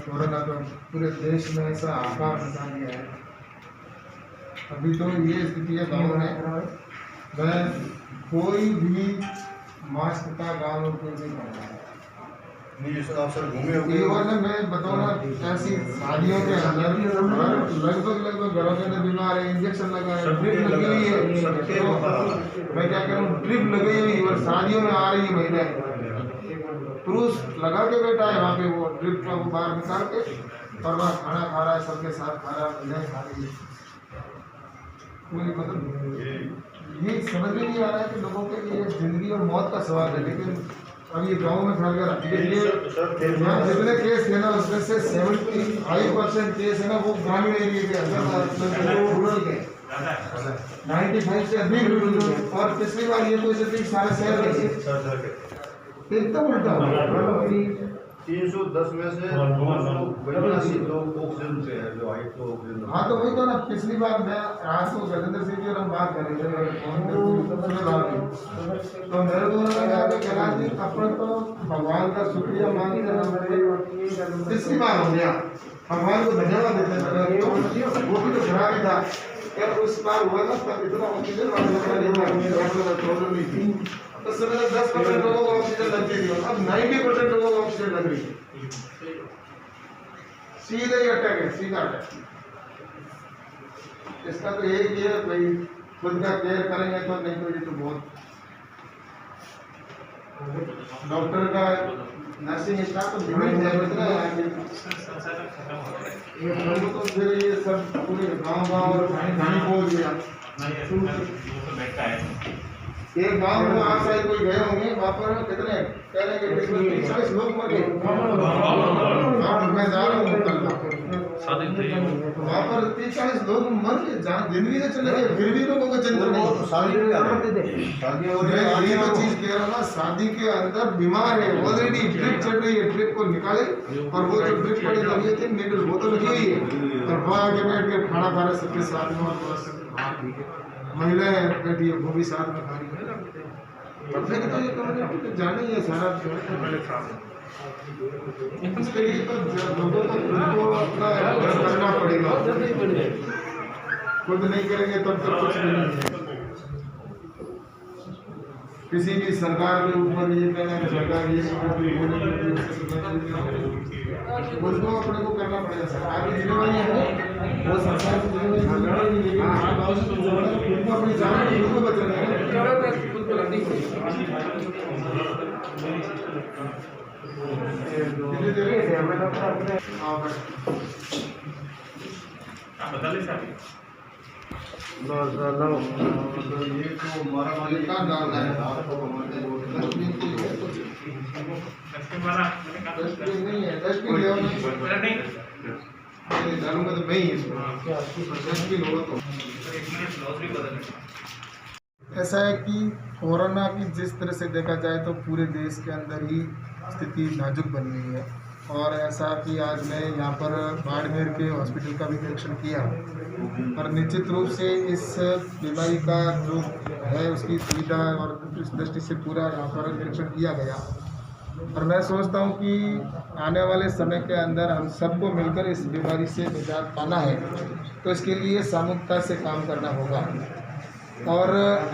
Corona तो पूरे देश में ऐसा आकार बचा दिया है। अभी तो ये स्थिति है गाँव में, मैं कोई भी मास्क का गाँव में उपयोग नहीं कर रहा है। मैं बताऊँ ना, ऐसी शादियों के अंदर लगभग घरों के अंदर बीमार है, इंजेक्शन लगा है, ड्रिप लगी हुई है। तो मैं क्या करूँ, ड्रिप लगी हुई और शादियों में आ रही है महिलाएं, पुरुष लगा के बैठा है वहाँ पे, वो ड्रिप का वो बाहर निकाल के और वहाँ खाना खा रहा है, सबके साथ खा रहा है, महिलाएं खा रही है। मतलब ये समझ में नहीं आ रहा है कि लोगों के लिए जिंदगी और मौत का सवाल है। लेकिन अब ये गाँव में फैल कर जितने केस है ना, उसमें से 75% केस है ना वो ग्रामीण एरिया के अंदर, रूरल के 95 से अधिक रूरल। और पिछली बार ये कोई से सारे शहर एकदम उल्टा 310 में से 282 लोग ऑक्सीजन पे है, जो हाइट तो ऑक्सीजन। हाँ तो वही तो ना, पिछली बार मैं आज तो गजेंद्र सिंह जी और हम बात कर रहे थे, तो मेरे को लगा कि अपन तो भगवान का शुक्रिया मानते हैं, पिछली बार हो गया, भगवान को धन्यवाद देते हैं। वो भी तो खराब ही था यार, उस बार हुआ ना तब इतना ऑक्सीजन प्रॉब्लम नहीं थी। तो समय 10% लोगों को ऑक्सीजन लगती थी, अब 90% लोगों को ऑक्सीजन लग रही है। सीधे ही अटैक है, सीधा अटैक। इसका तो एक ही है भाई, खुद का केयर करेंगे तो, नहीं तो ये तो बहुत डॉक्टर का नर्सिंग स्टाफ तो लिमिट है तो फिर ये सब पूरे गाँव और कहीं बोल दिया। एक गाँव में आप शायद कोई गए होंगे, वहाँ पर कितने कह रहे हैं 40 लोग मर गए। मैं जा रहा हूँ कल, वहाँ पर 40 लोग मर गए, जहाँ जिंदगी से चले गए, फिर भी लोगों को चिंता नहीं। चीज कह रहा ना, शादी के अंदर बीमार है, ऑलरेडी ड्रिप चल रही है, ड्रिप को निकाले और वो जो ड्रिप पड़ी लगी थी निडल वो तो लगी हुई है, और वहाँ के बैठ के खाना खा रहे सबके साथ में, महिलाएं बैठी है वो भी साथ में खा रही है। तो फिर तो ये तो जाने ही है सारा इसके लिए तो लोगों को खुद को अपना करना पड़ेगा, खुद नहीं करेंगे तब तो कुछ भी नहीं है। किसी भी सरकार के ऊपर ये कहना है सरकार ये खुद को अपने को करना पड़ेगा। सरकार की जिम्मेवारी है, वो सरकार की जिम्मेवारी, खुद को अपनी जान खुद को बचाना है, खुद को लड़नी पड़ेगी। ये तो हमारा मालिक का डाल है, नहीं है डालूंगा तो मैं ही ऐसा है कि कोरोना की जिस तरह से देखा जाए तो पूरे देश के अंदर ही स्थिति नाजुक बन गई है। और ऐसा कि आज मैं यहाँ पर बाड़मेर के हॉस्पिटल का भी निरीक्षण किया, और निश्चित रूप से इस बीमारी का जो है उसकी सुविधा और इस दृष्टि से पूरा यहाँ पर निरीक्षण किया गया। और मैं सोचता हूँ कि आने वाले समय के अंदर हम सबको मिलकर इस बीमारी से निजात पाना है, तो इसके लिए सामूहिकता से काम करना होगा। और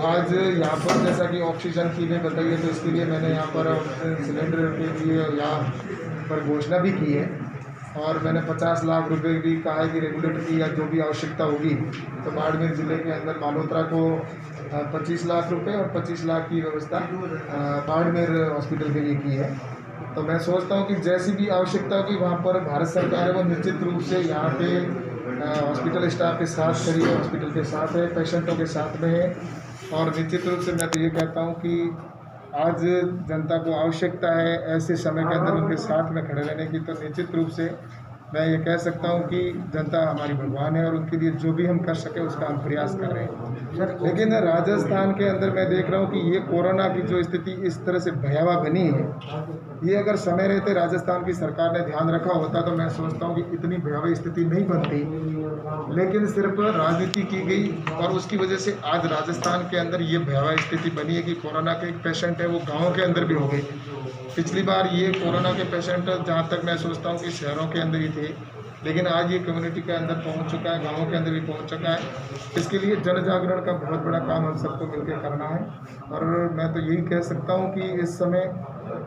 आज यहाँ पर जैसा कि ऑक्सीजन की भी बताइए, तो इसके लिए मैंने यहाँ पर सिलेंडर के लिए यहाँ पर घोषणा भी की है, और मैंने 50 लाख रुपए भी कहा है कि रेगुलेटर की या जो भी आवश्यकता होगी तो बाड़मेर ज़िले के अंदर मालोत्रा को 25 लाख रुपए और 25 लाख की व्यवस्था बाड़मेर हॉस्पिटल के लिए की है। तो मैं सोचता हूँ कि जैसी भी आवश्यकता होगी वहाँ पर भारत सरकार है वो निश्चित रूप से यहाँ पे हॉस्पिटल स्टाफ के साथ खड़ी है, हॉस्पिटल के साथ है, पेशेंटों के साथ में है, और निश्चित रूप से मैं तो ये कहता हूँ कि आज जनता को आवश्यकता है ऐसे समय के अंदर उनके साथ में खड़े रहने की, तो निश्चित रूप से मैं ये कह सकता हूँ कि जनता हमारी भगवान है और उनके लिए जो भी हम कर सके उसका हम प्रयास कर रहे हैं। लेकिन राजस्थान के अंदर मैं देख रहा हूँ कि ये कोरोना की जो स्थिति इस तरह से भयावह बनी है, ये अगर समय रहते राजस्थान की सरकार ने ध्यान रखा होता तो मैं सोचता हूँ कि इतनी भयावह स्थिति नहीं बनती। लेकिन सिर्फ राजनीति की गई और उसकी वजह से आज राजस्थान के अंदर ये भयावह स्थिति बनी है कि कोरोना के एक पेशेंट है वो गाँव के अंदर भी हो गए। पिछली बार ये कोरोना के पेशेंट जहाँ तक मैं सोचता हूँ कि शहरों के अंदर ही थे, लेकिन आज ये कम्युनिटी के अंदर पहुँच चुका है, गाँवों के अंदर भी पहुँच चुका है। इसके लिए जन जागरण का बहुत बड़ा काम हम सबको मिलकर करना है। और मैं तो यही कह सकता हूँ कि इस समय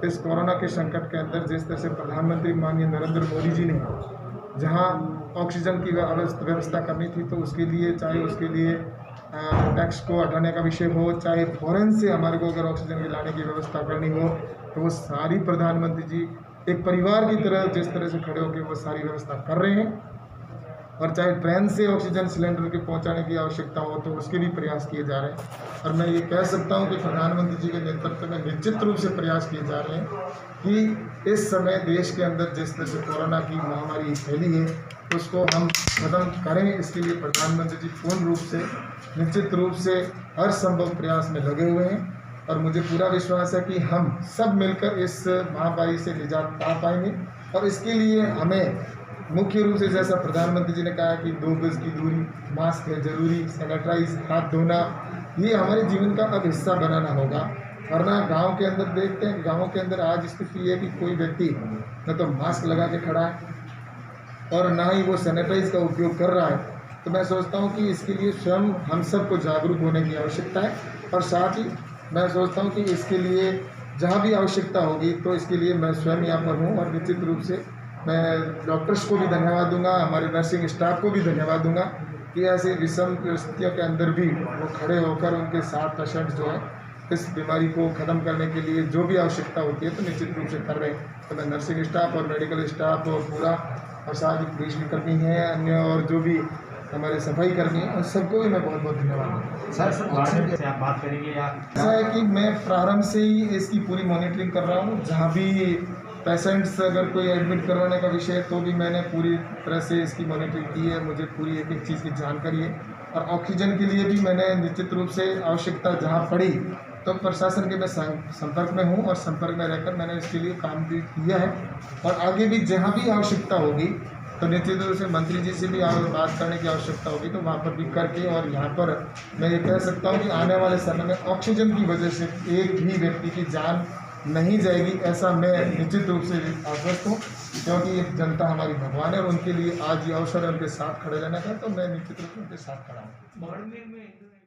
इस कोरोना के संकट के अंदर जिस तरह से प्रधानमंत्री माननीय नरेंद्र मोदी जी ने जहाँ ऑक्सीजन की व्यवस्था करनी थी, तो उसके लिए चाहे उसके लिए टैक्स को हटाने का विषय हो, चाहे फॉरेन से हमारे को अगर ऑक्सीजन की लाने की व्यवस्था करनी हो, तो वो सारी प्रधानमंत्री जी एक परिवार की तरह जिस तरह से खड़े होकर वो सारी व्यवस्था कर रहे हैं। और चाहे ट्रेन से ऑक्सीजन सिलेंडर के पहुंचाने की आवश्यकता हो तो उसके भी प्रयास किए जा रहे हैं। और मैं ये कह सकता हूं कि प्रधानमंत्री जी के नेतृत्व में निश्चित रूप से प्रयास किए जा रहे हैं कि इस समय देश के अंदर जिस तरह से कोरोना की महामारी फैली है उसको हम खत्म करें। इसके लिए प्रधानमंत्री जी पूर्ण रूप से निश्चित रूप से हर संभव प्रयास में लगे हुए हैं और मुझे पूरा विश्वास है कि हम सब मिलकर इस महामारी से निजात पा पाएंगे। और इसके लिए हमें मुख्य रूप से जैसा प्रधानमंत्री जी ने कहा कि 2 गज की दूरी, मास्क है जरूरी, सैनिटाइज, हाथ धोना, ये हमारे जीवन का अब हिस्सा बनाना होगा। वरना गांव के अंदर देखते हैं, गांव के अंदर आज स्थिति है कि कोई व्यक्ति न तो मास्क लगा के खड़ा है और ना ही वो सैनिटाइज का उपयोग कर रहा है। तो मैं सोचता हूँ कि इसके लिए स्वयं हम सबको जागरूक होने की आवश्यकता है। और साथ ही मैं सोचता हूँ कि इसके लिए जहाँ भी आवश्यकता होगी तो इसके लिए मैं स्वयं यहाँ पर हूँ। और निश्चित रूप से मैं डॉक्टर्स को भी धन्यवाद दूंगा, हमारे नर्सिंग स्टाफ को भी धन्यवाद दूंगा कि ऐसे विषम परिस्थितियों के अंदर भी वो खड़े होकर उनके साथ पेशेंट जो है इस बीमारी को ख़त्म करने के लिए जो भी आवश्यकता होती है तो निश्चित रूप से कर रहे हैं। तो मैं नर्सिंग स्टाफ और मेडिकल स्टाफ और पूरा और साथ ही पुलिस कर्मी हैं, अन्य और जो भी हमारे सफाई कर्मी हैं, उन सबको भी मैं बहुत बहुत धन्यवाद दूँगा। सर आप बात करेंगे या ऐसा है कि मैं प्रारंभ से ही इसकी पूरी मॉनिटरिंग कर रहा हूँ। जहाँ भी पेशेंट्स अगर कोई एडमिट करवाने का विषय है तो भी मैंने पूरी तरह से इसकी मॉनिटरिंग की है, मुझे पूरी एक एक चीज़ की जानकारी है। और ऑक्सीजन के लिए भी मैंने निश्चित रूप से आवश्यकता जहाँ पड़ी तो प्रशासन के मैं संपर्क में हूँ और संपर्क में रहकर मैंने इसके लिए काम भी किया है। और आगे भी जहाँ भी आवश्यकता होगी तो निश्चित रूप से मंत्री जी से भी बात करने की आवश्यकता होगी तो वहाँ पर भी करके, और यहाँ पर मैं ये कह सकता हूँ कि आने वाले समय में ऑक्सीजन की वजह से एक भी व्यक्ति की जान नहीं जाएगी, ऐसा मैं निश्चित रूप से आश्वस्त हूँ। क्योंकि एक जनता हमारी भगवान है और उनके लिए आज ये अवसर है उनके साथ खड़े रहने का, तो मैं निश्चित रूप से उनके साथ खड़ा हूँ।